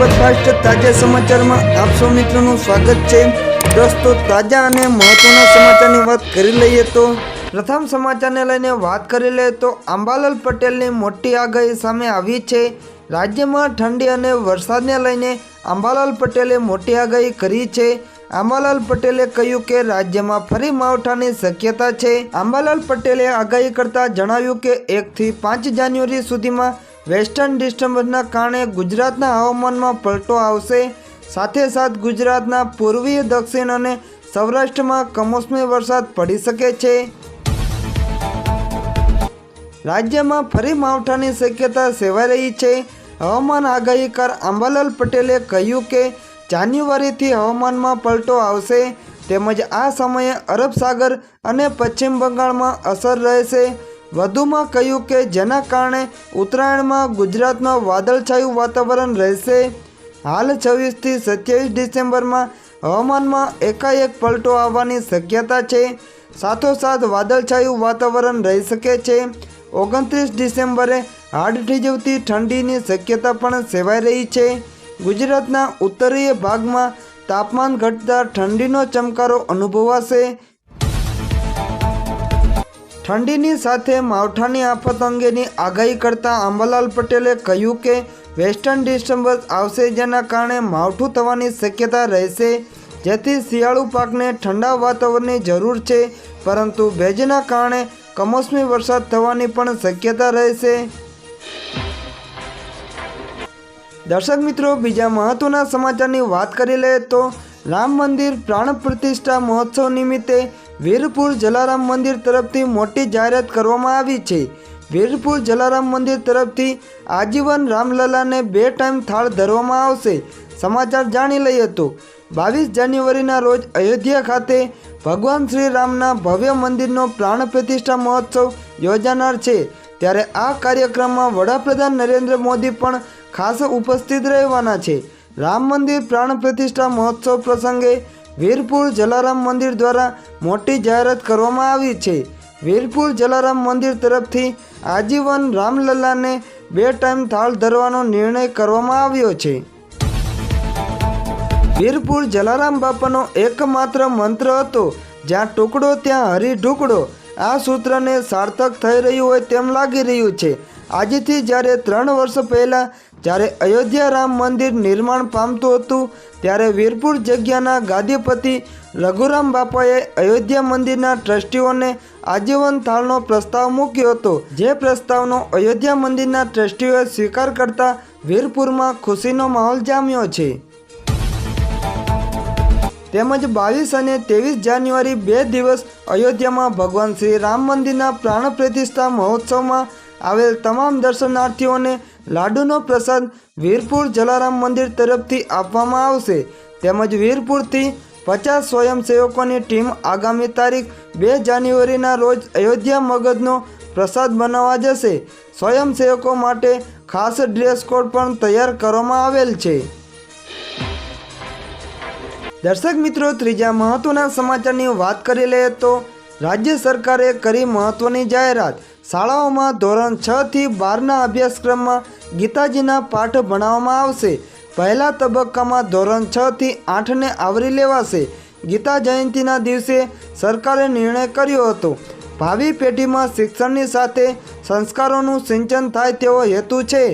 Superfast તાજા સમાચારમાં આપ સૌ મિત્રોનું સ્વાગત છે। દોસ્તો, તાજા અને મહત્વના સમાચારની વાત કરી લઈએ તો પ્રથમ સમાચારને લઈને વાત કરી લઈએ તો અંબાલાલ પટેલની મોટી આગાહી સામે આવી છે। રાજ્યમાં ઠંડી અને વરસાદને લઈને અંબાલાલ પટેલે મોટી આગાહી કરી છે। અંબાલાલ પટેલે કહ્યું કે રાજ્યમાં ફરી માવઠાની શક્યતા છે। અંબાલાલ પટેલે આગાહી કરતા જણાવ્યું કે 1 થી 5 જાન્યુઆરી સુધીમાં વેસ્ટર્ન ડિસ્ટર્બન્સના કારણે ગુજરાતના હવામાનમાં પલટો આવશે। સાથે સાથ ગુજરાતના પૂર્વીય, દક્ષિણ અને સૌરાષ્ટ્રમાં કમોસમી વરસાદ પડી શકે છે। રાજ્યમાં ફરી માવઠાની શક્યતા સેવાઈ રહી છે। હવામાન આગાહીકાર અંબાલાલ પટેલે કહ્યું કે જાન્યુઆરીથી હવામાનમાં પલટો આવશે, તેમજ આ સમયે અરબ સાગર અને પશ્ચિમ બંગાળમાં અસર રહેશે। વધુમાં કહ્યું કે જેના કારણે ઉત્તરાયણમાં ગુજરાતમાં વાદળછાયું વાતાવરણ રહેશે। હાલ 26 થી 27 ડિસેમ્બરમાં હવામાનમાં એકાએક પલટો આવવાની શક્યતા છે। સાથોસાથ વાદળછાયું વાતાવરણ રહી શકે છે। 29 ડિસેમ્બરે હાડ થીજવતી ઠંડીની શક્યતા પણ સેવાઈ રહી છે। ગુજરાતના ઉત્તરીય ભાગમાં તાપમાન ઘટતા ઠંડીનો ચમકારો અનુભવાશે। ઠંડીની સાથે માવઠાની આફત અંગેની આગાહી કરતા અંબાલાલ પટેલે કહ્યું કે વેસ્ટર્ન ડિસ્ટર્બન્સ આવશે, જેના કારણે માવઠું થવાની શક્યતા રહેશે, જેથી શિયાળુ પાકને ઠંડા વાતાવરણની જરૂર છે, પરંતુ ભેજના કારણે કમોસમી વરસાદ થવાની પણ શક્યતા રહેશે। દર્શક મિત્રો, બીજા મહત્વના સમાચારની વાત કરી લઈએ તો રામ મંદિર પ્રાણ પ્રતિષ્ઠા મહોત્સવ નિમિત્તે વીરપુર જલારામ મંદિર તરફથી મોટી જાહેરાત કરવામાં આવી છે। વીરપુર જલારામ મંદિર તરફથી આજીવન રામલલાને 2 ટાઈમ થાળ ધરવામાં આવશે। સમાચાર જાણી લઈએ તો 22 જાન્યુઆરીના રોજ અયોધ્યા ખાતે ભગવાન શ્રી રામના ભવ્ય મંદિરનો પ્રાણ પ્રતિષ્ઠા મહોત્સવ યોજાનાર છે। ત્યારે આ કાર્યક્રમમાં વડાપ્રધાન નરેન્દ્ર મોદી પણ ખાસ ઉપસ્થિત રહેવાના છે। રામ મંદિર પ્રાણ પ્રતિષ્ઠા મહોત્સવ પ્રસંગે વીરપુર જલારામ મંદિર દ્વારા મોટી જાહેરાત કરવામાં આવી છે। વીરપુર જલારામ મંદિર તરફથી આજીવન રામલલાને 2 ટાઈમ થાળ ધરવાનો નિર્ણય કરવામાં આવ્યો છે। વીરપુર જલારામ બાપાનો એકમાત્ર મંત્ર હતો, જ્યાં ટુકડો ત્યાં હરી ઢુકડો। આ સૂત્રને સાર્થક થઈ રહ્યું હોય તેમ લાગી રહ્યું છે। આજથી જ્યારે 3 વર્ષ પહેલાં જ્યારે અયોધ્યા રામ મંદિર નિર્માણ પામતું હતું, ત્યારે વીરપુર જગ્યાના ગાદીપતિ રઘુરામ બાપાએ અયોધ્યા મંદિરના ટ્રસ્ટીઓને આજીવન થાળનો પ્રસ્તાવ મૂક્યો હતો, જે પ્રસ્તાવનો અયોધ્યા મંદિરના ટ્રસ્ટીઓએ સ્વીકાર કરતા વીરપુરમાં ખુશીનો માહોલ જામ્યો છે। તેમજ 22 અને 23 જાન્યુઆરી 2 દિવસ અયોધ્યામાં ભગવાન શ્રી રામ મંદિરના પ્રાણ પ્રતિષ્ઠા મહોત્સવમાં આવેલ તમામ દર્શનાર્થીઓને લાડુનો પ્રસાદ વીરપુર જલારામ મંદિર તરફથી આપવામાં આવશે। તેમજ વીરપુરથી 50 સ્વયંસેવકોની ટીમ આગામી તારીખ 2 જાન્યુઆરીના રોજ અયોધ્યા મગધનો પ્રસાદ બનાવવા જશે। સ્વયંસેવકો માટે ખાસ ડ્રેસ કોડ પણ તૈયાર કરવામાં આવેલ છે। દર્શક મિત્રો, ત્રીજા મહત્વના સમાચારની વાત કરી લઈએ તો રાજ્ય સરકારે કરી મહત્વની જાહેરાત। શાળાઓમાં ધોરણ 6 થી 12ના અભ્યાસક્રમમાં ગીતાજીના પાઠ ભણાવવામાં આવશે। પહેલા તબક્કામાં ધોરણ 6 થી 8ને આવરી લેવાશે। ગીતા જયંતિના દિવસે સરકારે નિર્ણય કર્યો હતો। ભાવિ પેઢીમાં શિક્ષણની સાથે સંસ્કારોનું સિંચન થાય તેવો હેતુ છે।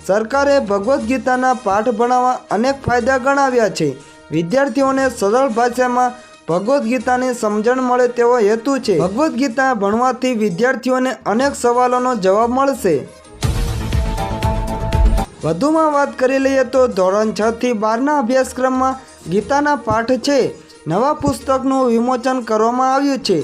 સરકારે ભગવદ્ ગીતાના પાઠ ભણાવવા અનેક ફાયદા ગણાવ્યા છે। વિદ્યાર્થીઓને સરળ ભાષામાં ભગવદ્ ગીતાની સમજણ મળે તેવો હેતુ છે। ભગવદ્ ગીતા ભણવાથી વિદ્યાર્થીઓને અનેક સવાલોનો જવાબ મળશે। વધુમાં વાત કરી લઈએ તો ધોરણ 6 થી 12ના અભ્યાસક્રમમાં ગીતાના પાઠ છે। નવા પુસ્તકનું વિમોચન કરવામાં આવ્યું છે।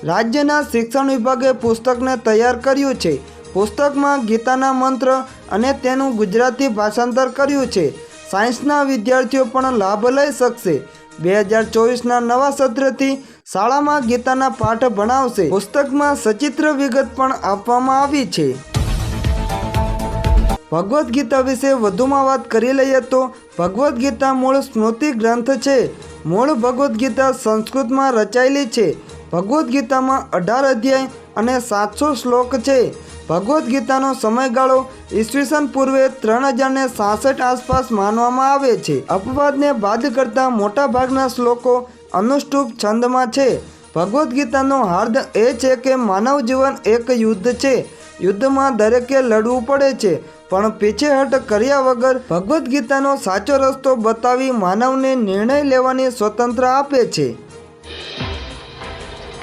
રાજ્યના શિક્ષણ વિભાગે પુસ્તકને તૈયાર કર્યું છે। પુસ્તકમાં ગીતાના મંત્ર અને તેનું ગુજરાતી ભાષાંતર કર્યું છે। સાયન્સના વિદ્યાર્થીઓ પણ લાભ લઈ શકશે। 2024ના નવા સત્રથી શાળામાં ગીતાના પાઠ ભણાવશે। પુસ્તકમાં સચિત્ર વિગત પણ આપવામાં આવી છે। ભગવદ્ ગીતા વિશે વધુમાં વાત કરી લઈએ તો ભગવદ્ ગીતા મૂળ સ્મૃતિ ગ્રંથ છે। મૂળ ભગવદ્ ગીતા સંસ્કૃતમાં રચાયેલી છે। ભગવદ્ ગીતામાં 18 અધ્યાય અને 700 શ્લોક છે। ભગવદ્ ગીતાનો સમયગાળો ઈસવીસન પૂર્વે 3066 આસપાસ માનવામાં આવે છે. અપવાદને બાદ કરતા મોટા ભાગના શ્લોકો અનુષ્ટુપ છંદમાં છે. ભગવદ્ ગીતાનો હાર્દ એ છે કે માનવ જીવન એક યુદ્ધ છે. યુદ્ધમાં દરેકે લડવું પડે છે, પણ પીછેહટ કર્યા વગર ભગવદ્ ગીતાનો સાચો રસ્તો બતાવી માનવને નિર્ણય લેવાની સ્વતંત્રતા આપે છે.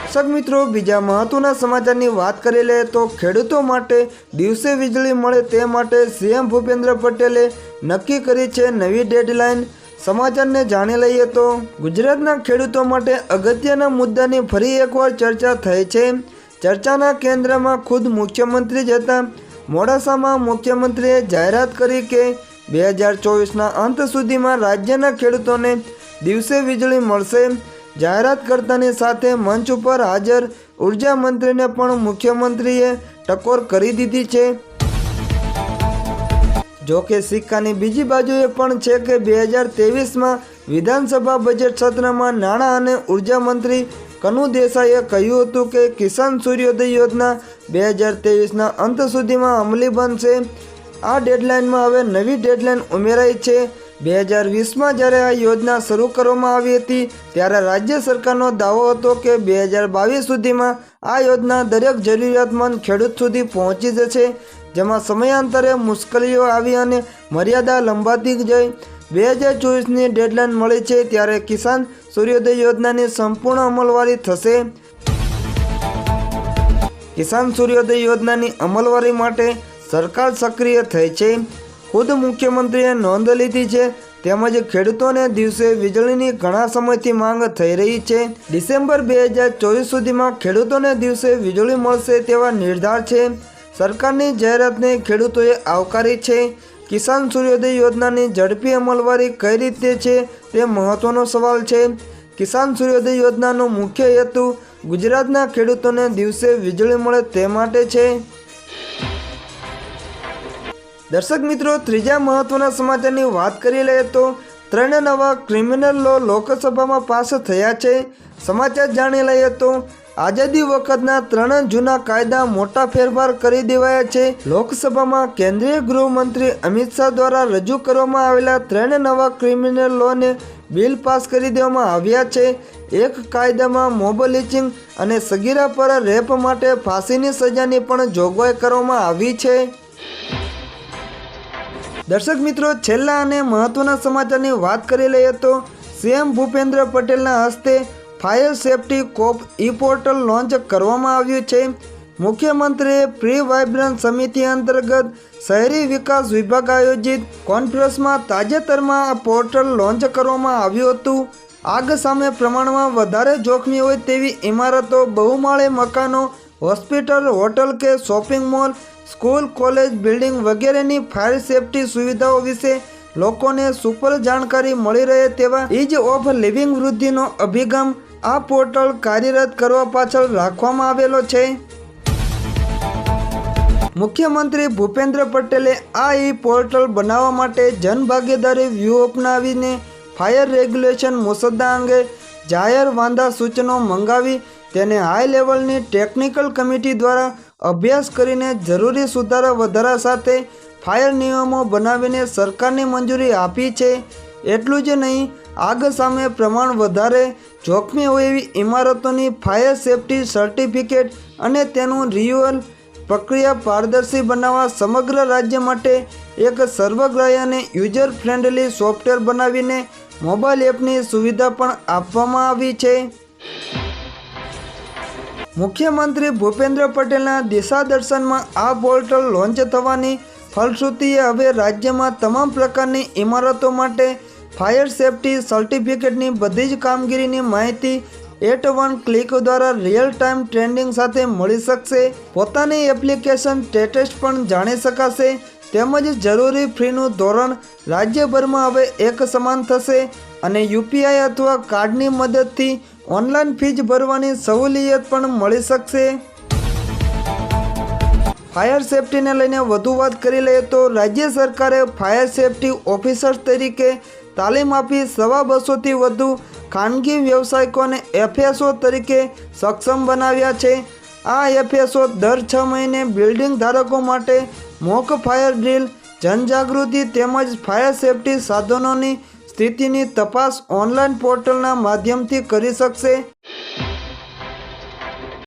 દર્શક મિત્રો, બીજા મહત્વના સમાચારની વાત કરી લે તો ખેડૂતો માટે દિવસે વીજળી મળે તે માટે સીએમ ભૂપેન્દ્ર પટેલે નક્કી કરી છે નવી ડેડલાઇન. સમાચારને જાણી લઈએ તો ગુજરાતના ખેડૂતો માટે અગત્યના મુદ્દાની ફરી એકવાર ચર્ચા થઈ છે. ચર્ચાના કેન્દ્રમાં ખુદ મુખ્યમંત્રી જ હતા. મોડાસામાં મુખ્યમંત્રીએ જાહેરાત કરી કે 2024ના અંત સુધીમાં રાજ્યના ખેડૂતોને દિવસે વીજળી મળશે. જાહેરાત કરતાની સાથે મંચ ઉપર હાજર ઉર્જા મંત્રીને પણ મુખ્યમંત્રીએ ટકોર કરી દીધી છે. જો કે સિક્કાની બીજી બાજુએ પણ છે કે 2023માં વિધાનસભા બજેટ સત્રમાં નાણાં અને ઉર્જા મંત્રી કનુ દેસાઈએ કહ્યું હતું કે કિસાન સૂર્યોદય યોજના 2023ના અંત સુધીમાં અમલી બનશે. આ ડેડલાઇનમાં હવે નવી ડેડલાઇન ઉમેરાઈ છે. 2020માં જ્યારે આ યોજના શરૂ કરવામાં આવી હતી ત્યારે રાજ્ય સરકારનો દાવો હતો કે 2022 સુધીમાં આ યોજના દરેક જરૂરિયાતમંદ ખેડૂત સુધી પહોંચી જશે, જેમાં સમયાંતરે મુશ્કેલીઓ આવી અને મર્યાદા લંબાતી જઈ. 2024ની ડેડલાઇન મળી છે ત્યારે કિસાન સૂર્યોદય યોજનાની સંપૂર્ણ અમલવારી થશે. કિસાન સૂર્યોદય યોજનાની અમલવારી માટે સરકાર સક્રિય થઈ છે. ખુદ મુખ્યમંત્રીએ નોંધ લીધી છે. તેમજ ખેડૂતોને દિવસે વીજળીની ઘણા સમયથી માંગ થઈ રહી છે. ડિસેમ્બર 2024 સુધીમાં ખેડૂતોને દિવસે વીજળી મળશે તેવા નિર્ધાર છે. સરકારની જાહેરાતને ખેડૂતોએ આવકારી છે. કિસાન સૂર્યોદય યોજનાની ઝડપી અમલવારી કઈ રીતે છે તે મહત્વનો સવાલ છે. કિસાન સૂર્યોદય યોજનાનો મુખ્ય હેતુ ગુજરાતના ખેડૂતોને દિવસે વીજળી મળે તે માટે છે. દર્શક મિત્રો, ત્રીજા મહત્વના સમાચારની વાત કરી લઈએ તો 3 નવા ક્રિમિનલ લો લોકસભામાં પાસ થયા છે. સમાચાર જાણી લઈએ તો આઝાદી વખતના 3 જૂના કાયદા મોટા ફેરફાર કરી દેવાયા છે. લોકસભામાં કેન્દ્રીય ગૃહમંત્રી અમિત શાહ દ્વારા રજૂ કરવામાં આવેલા 3 નવા ક્રિમિનલ લોને બિલ પાસ કરી દેવામાં આવ્યા છે. એક કાયદામાં મોબ લિંચિંગ અને સગીરા પર રેપ માટે ફાંસીની સજાની પણ જોગવાઈ કરવામાં આવી છે. દર્શક મિત્રો, છેલ્લા અને મહત્વના સમાચારની વાત કરી લઈએ તો સીએમ ભૂપેન્દ્ર પટેલના હસ્તે ફાયર સેફટી કોપ ઈ પોર્ટલ લોન્ચ કરવામાં આવ્યું છે. મુખ્યમંત્રીએ પ્રી વાઇબ્રન્ટ સમિતિ અંતર્ગત શહેરી વિકાસ વિભાગ આયોજિત કોન્ફરન્સમાં તાજેતરમાં આ પોર્ટલ લોન્ચ કરવામાં આવ્યું હતું. આગ સામે પ્રમાણમાં વધારે જોખમી હોય તેવી ઇમારતો, બહુમાળી મકાનો, હોસ્પિટલ, હોટલ કે shopping mall, school, college building વગેરેની ફાયર સેફટી સુવિધાઓ વિશે લોકોને સુપર જાણકારી મળી રહે તેવા ઇઝ ઓફ લિવિંગ વૃદ્ધિનો અભિગમ આ પોર્ટલ કાર્યરત કરવા પાછળ રાખવામાં આવેલો છે. મુખ્યમંત્રી ભૂપેન્દ્ર પટેલે આ ઈ પોર્ટલ બનાવવા માટે જનભાગીદારી વ્યૂહ અપનાવીને ફાયર રેગ્યુલેશન મુસદ્દા અંગે જાહેર વાંધા સૂચનો મંગાવી તેને હાઈ લેવલની ટેકનિકલ કમિટી દ્વારા અભ્યાસ કરીને જરૂરી સુધારા વધારા સાથે ફાયર નિયમો બનાવીને સરકારની મંજૂરી આપી છે. એટલું જ નહીં, આગ સામે પ્રમાણ વધારે જોખમી હોય એવી ઇમારતોની ફાયર સેફટી સર્ટિફિકેટ અને તેનું રિન્યુઅલ પ્રક્રિયા પારદર્શી બનાવવા સમગ્ર રાજ્ય માટે એક સર્વગ્રાહી અને યુઝર ફ્રેન્ડલી સોફ્ટવેર બનાવીને મોબાઈલ એપની સુવિધા પણ આપવામાં આવી છે. મુખ્યમંત્રી ભૂપેન્દ્ર પટેલના દિશાદર્શનમાં આ પોર્ટલ લોન્ચ થવાની ફલશ્રુતિએ હવે રાજ્યમાં તમામ પ્રકારની ઇમારતો માટે ફાયર સેફટી સર્ટિફિકેટની બધી જ કામગીરીની માહિતી એટ વન ક્લિક દ્વારા રિયલ ટાઈમ ટ્રેન્ડિંગ સાથે મળી શકશે. પોતાની એપ્લિકેશન સ્ટેટસ પણ જાણી શકાશે. તેમજ જરૂરી ફીનું ધોરણ રાજ્યભરમાં હવે એક સમાન થશે અને યુપીઆઈ અથવા કાર્ડની મદદથી ઓનલાઈન ફીસ ભરવાની સહુલિયત પણ મળી શકશે. ફાયર સેફટીને લઈને વધુ વાત કરી લઈએ તો રાજ્ય સરકારે ફાયર સેફટી ઓફિસર્સ તરીકે તાલીમ આપી 250થી વધુ ખાનગી વ્યવસાયિકોને એફએસઓ તરીકે સક્ષમ બનાવ્યા છે. આ FSO દર 6 મહિને બિલ્ડિંગ ધારકો માટે મોક ફાયર ડ્રીલ, જનજાગૃતિ તેમજ ફાયર સેફટી સાધનોની સ્થિતિની તપાસ ઓનલાઈન પોર્ટલના માધ્યમથી કરી શકશે।